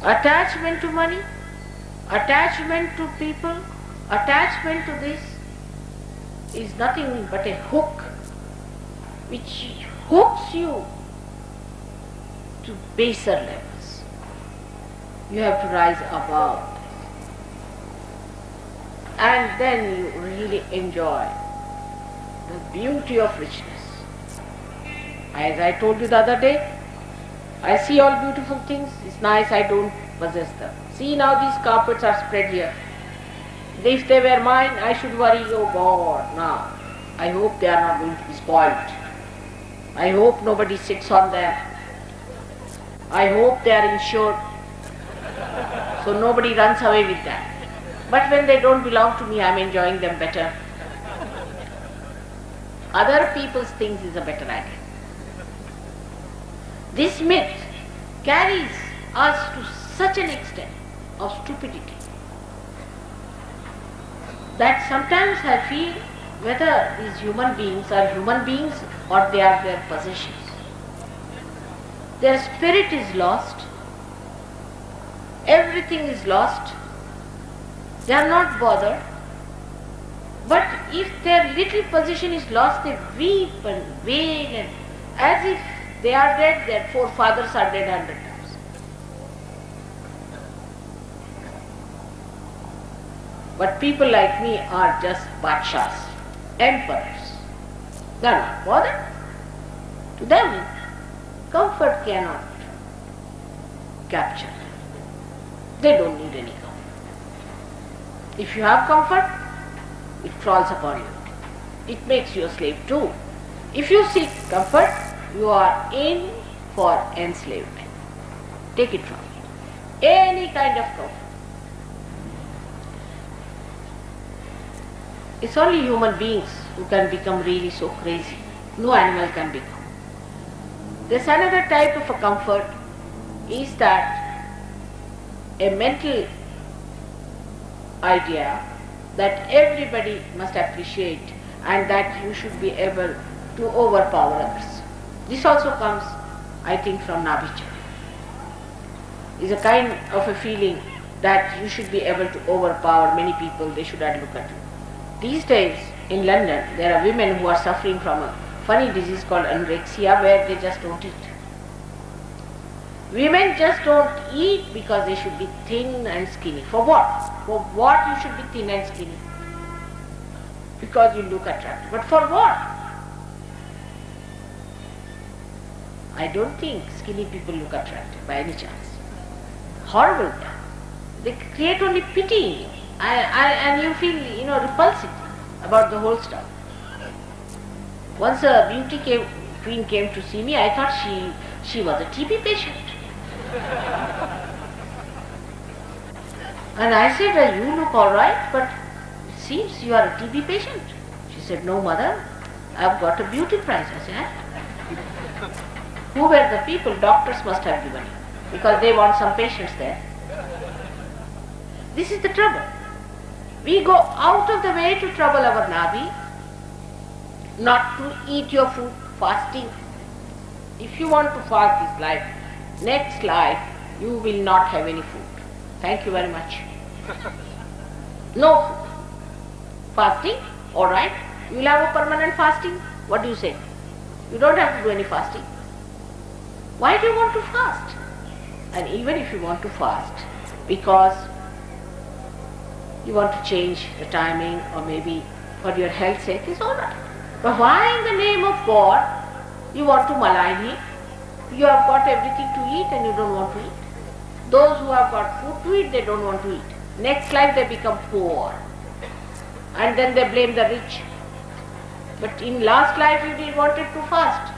Attachment to money, attachment to people, attachment to this is nothing but a hook which hooks you to baser levels. You have to rise above this. And then you really enjoy the beauty of richness. As I told you the other day, I see all beautiful things, it's nice, I don't possess them. See, now these carpets are spread here. If they were mine, I should worry, oh God, now. I hope they are not going to be spoiled. I hope nobody sits on them. I hope they are insured, so nobody runs away with them. But when they don't belong to me, I am enjoying them better. Other people's things is a better idea. This myth carries us to such an extent of stupidity that sometimes I feel whether these human beings are human beings or they are their possessions. Their spirit is lost, everything is lost, they are not bothered, but if their little possession is lost, they weep and wail and as if they are dead, their forefathers are dead 100 times. But people like me are just badshahs, emperors. They are not bothered. To them, comfort cannot capture them. They don't need any comfort. If you have comfort, it falls upon you. It makes you a slave too. If you seek comfort, you are in for enslavement. Take it from me. Any kind of comfort. It's only human beings who can become really so crazy. No animal can become. There's another type of a comfort is that a mental idea that everybody must appreciate and that you should be able to overpower others. This also comes, I think, from Nabhi Chakra. It's a kind of a feeling that you should be able to overpower many people, they should not look at you. These days in London, there are women who are suffering from a funny disease called anorexia where they just don't eat. Women just don't eat because they should be thin and skinny. For what? For what you should be thin and skinny? Because you look attractive. But for what? I don't think skinny people look attractive by any chance. Horrible. They create only pity in you. And you feel, repulsive about the whole stuff. Once a beauty queen came to see me, I thought she was a TB patient. And I said, you look alright, but it seems you are a TB patient. She said, no mother, I've got a beauty prize. I said, who were the people? Doctors must have given you, because they want some patients there. This is the trouble. We go out of the way to trouble our Nabhi, not to eat your food, fasting. If you want to fast this life, next life you will not have any food. Thank you very much. No food. Fasting, alright. You will have a permanent fasting. What do you say? You don't have to do any fasting. Why do you want to fast? And even if you want to fast, because you want to change the timing or maybe for your health's sake, it's alright. But why in the name of God you want to malign him? You have got everything to eat and you don't want to eat. Those who have got food to eat, they don't want to eat. Next life they become poor. And then they blame the rich. But in last life you didn't want it to fast.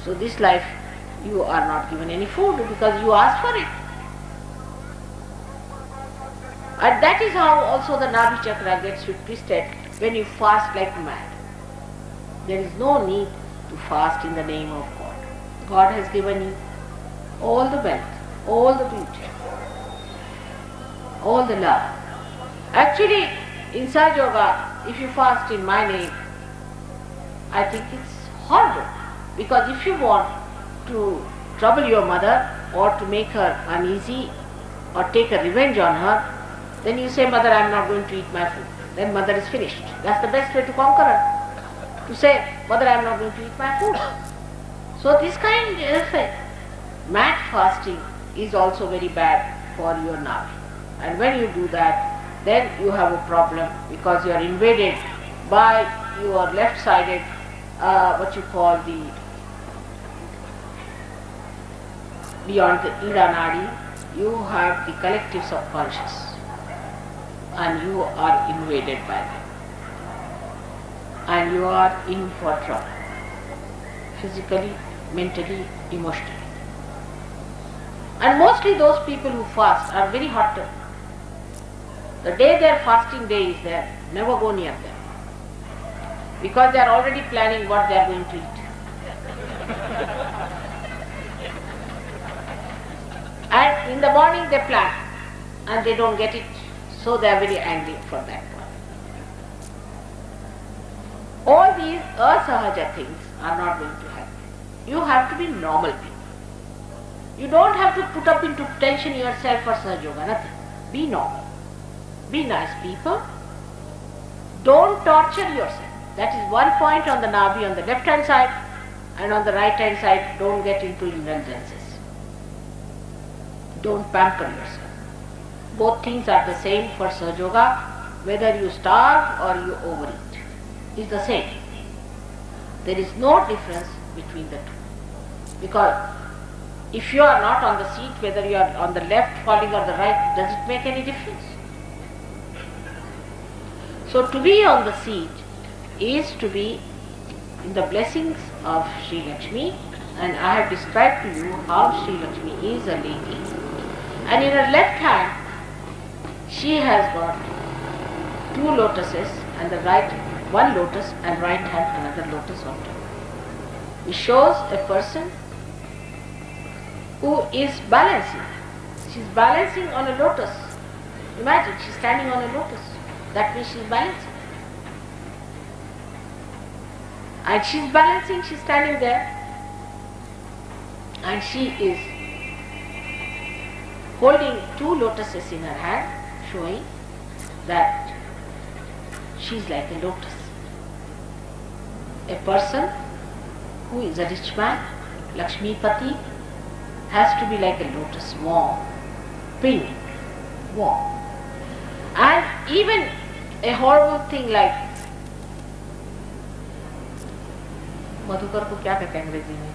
So this life you are not given any food because you asked for it. And that is how also the Nabhi Chakra gets twisted when you fast like mad. There is no need to fast in the name of God. God has given you all the wealth, all the beauty, all the love. Actually, in Sahaja Yoga, if you fast in my name, I think it's horrible. Because if you want to trouble your mother, or to make her uneasy or take a revenge on her, then you say, Mother, I am not going to eat my food. Then Mother is finished. That's the best way to conquer her. To say, Mother, I am not going to eat my food. So this kind of mad fasting is also very bad for your Nabhi. And when you do that, then you have a problem because you are invaded by your left-sided, what you call the, beyond the Ida Nadi, you have the collective subconscious and you are invaded by them. And you are in for trouble, physically, mentally, emotionally. And mostly those people who fast are very hot-tempered. The day their fasting day is there, never go near them. Because they are already planning what they are going to eat. And in the morning they plan and they don't get it, so they are very angry for that one. All these asahaja things are not going to happen. You have to be normal people. You don't have to put up into tension yourself for Sahaja Yoga, nothing. Be normal. Be nice people. Don't torture yourself. That is one point on the Nabhi on the left hand side, and on the right hand side, don't get into indulgences. Don't pamper yourself. Both things are the same for Sahaja Yoga, whether you starve or you overeat. It's the same. There is no difference between the two. Because if you are not on the seat, whether you are on the left falling or the right, does it make any difference? So to be on the seat is to be in the blessings of Shri Lakshmi, and I have described to you how Shri Lakshmi is a lady. And in her left hand, she has got two lotuses, and the right one lotus, and right hand another lotus on top. It shows a person who is balancing. She is balancing on a lotus. Imagine, she is standing on a lotus. That means she is balancing. And she is balancing, she is standing there. And she is holding two lotuses in her hand, showing that she is like a lotus. A person who is a rich man, Lakshmi Pati, has to be like a lotus, warm, pink, warm. And even a horrible thing like Madhukar को क्या कहते हैं अंग्रेजी में?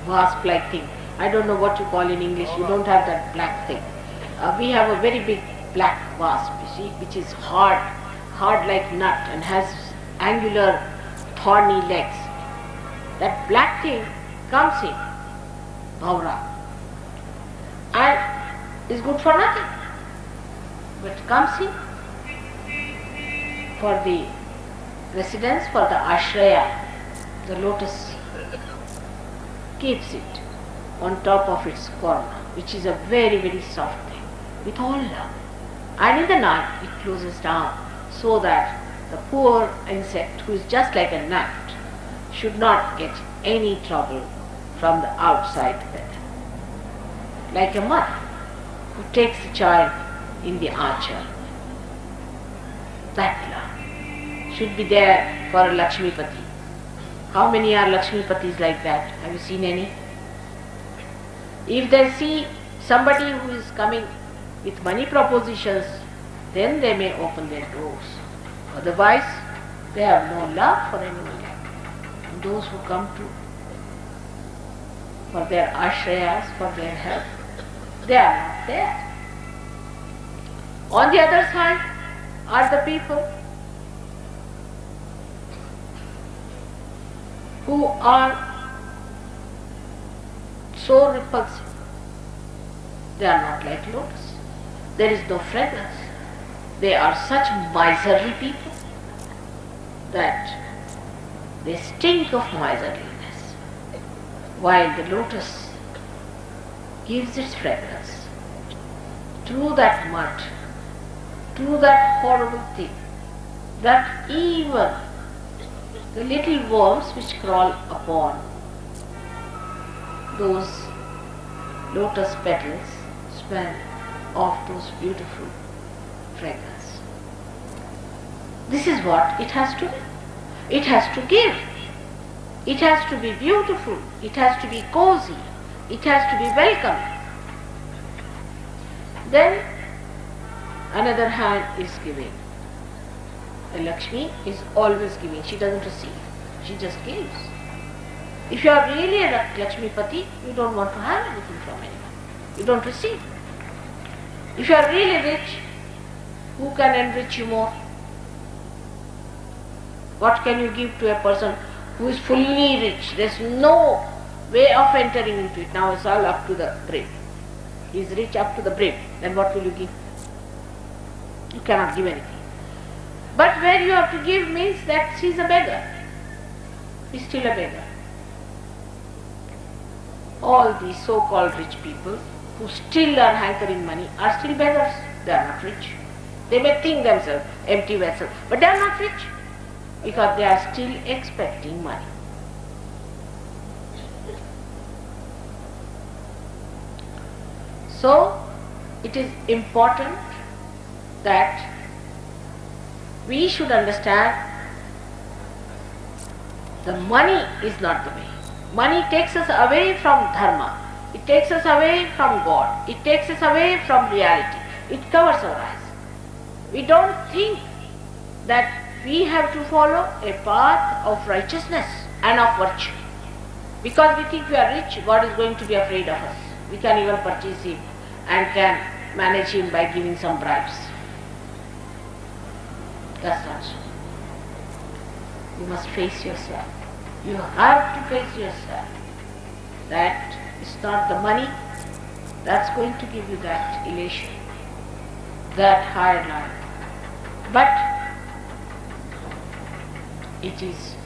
Wasp like thing. I don't know what you call in English. You don't have that black thing. We have a very big black wasp, you see, which is hard like nut and has angular, thorny legs. That black thing comes in, bhavra, and is good for nothing. But comes in for the residence, for the ashraya, the lotus keeps it on top of its corner, which is a very, very soft thing, with all love. And in the night it closes down so that the poor insect, who is just like a nut, should not get any trouble from the outside bed. Like a mother who takes the child in the archer. That love should be there for a Lakshmi Pati. How many are Lakshmi Patis like that? Have you seen any? If they see somebody who is coming with money propositions, then they may open their doors. Otherwise, they have no love for anyone. And those who come to for their ashrayas, for their help, they are not there. On the other side are the people who are so repulsive. They are not like lotus. There is no fragrance. They are such miserly people that they stink of miserliness, while the lotus gives its fragrance to that mud, to that horrible thing, that even the little worms which crawl upon those lotus petals smell of those beautiful fragrance. This is what it has to be. It has to give. It has to be beautiful. It has to be cozy. It has to be welcoming. Then another hand is giving. And Lakshmi is always giving. She doesn't receive. She just gives. If you are really a Lakshmi Pati, you don't want to have anything from anyone. You don't receive. If you are really rich, who can enrich you more? What can you give to a person who is fully rich? There is no way of entering into it. Now it's all up to the brim. He is rich up to the brim. Then what will you give? You cannot give anything. But where you have to give means that he is a beggar. He is still a beggar. All these so-called rich people who still are hankering money are still beggars. They are not rich. They may think themselves empty vessels, but they are not rich because they are still expecting money. So, it is important that we should understand the money is not the way. Money takes us away from dharma. It takes us away from God. It takes us away from reality. It covers our eyes. We don't think that we have to follow a path of righteousness and of virtue. Because we think we are rich, God is going to be afraid of us. We can even purchase Him and can manage Him by giving some bribes. That's not so. You must face yourself. You have to face yourself. That it's not the money that's going to give you that elation, that higher life. But it is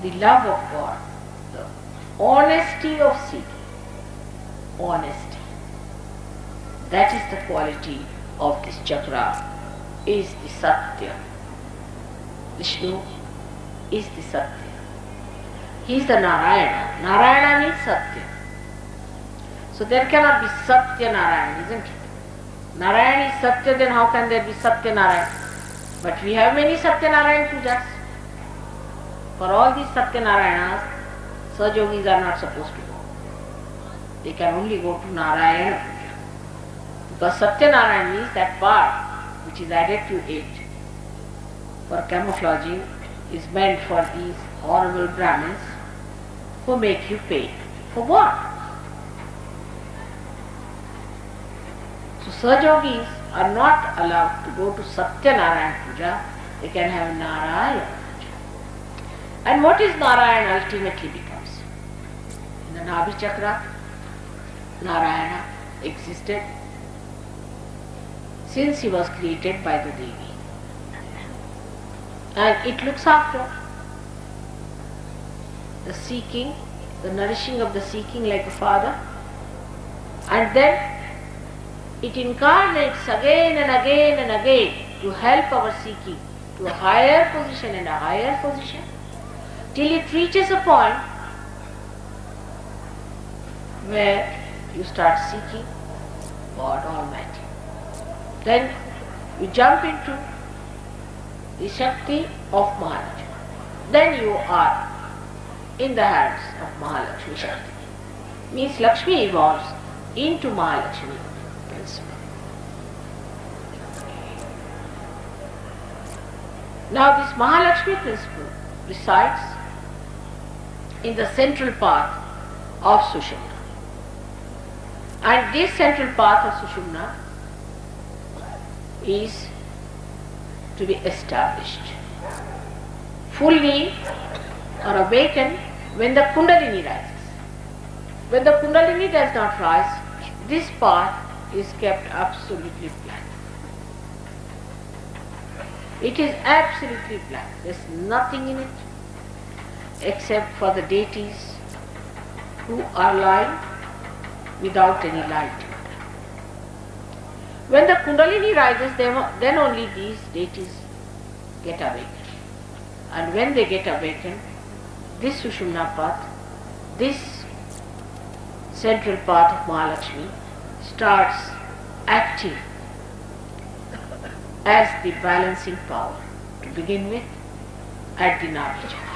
the love of God, the honesty of seeking. Honesty. That is the quality of this chakra, is the Satya. Vishnu is the Satya. He is the Narayana. Narayana means Satya. So there cannot be Satya Narayana, isn't it? Narayana is Satya, then how can there be Satya Narayana? But we have many Satya Narayana pujas. For all these Satya Narayanas, Sahajogis are not supposed to go. They can only go to Narayana puja. Because Satya Narayana means that part which is added to it for camouflaging is meant for these horrible Brahmins who make you pay. For what? So Sahajogis are not allowed to go to Satya Narayana Puja. They can have Narayana Puja. And what is Narayana ultimately becomes? In the Nabhi Chakra, Narayana existed since he was created by the Devi. And it looks after the seeking, the nourishing of the seeking like a father, and then it incarnates again and again and again to help our seeking to a higher position and a higher position till it reaches a point where you start seeking God Almighty. Then you jump into the Shakti of Mahalakshmi. Then you are in the hands of Mahalakshmi Shakti. Means Lakshmi evolves into Mahalakshmi principle. Now this Mahalakshmi principle resides in the central path of Sushumna. And this central path of Sushumna is to be established fully or awakened when the Kundalini rises. When the Kundalini does not rise, this path is kept absolutely blank. It is absolutely blank. There is nothing in it except for the deities who are lying without any light. When the Kundalini rises, then only these deities get awakened. And when they get awakened, this Sushumna path this central part of Mahalakshmi starts acting as the balancing power to begin with at the Nabhi chakra.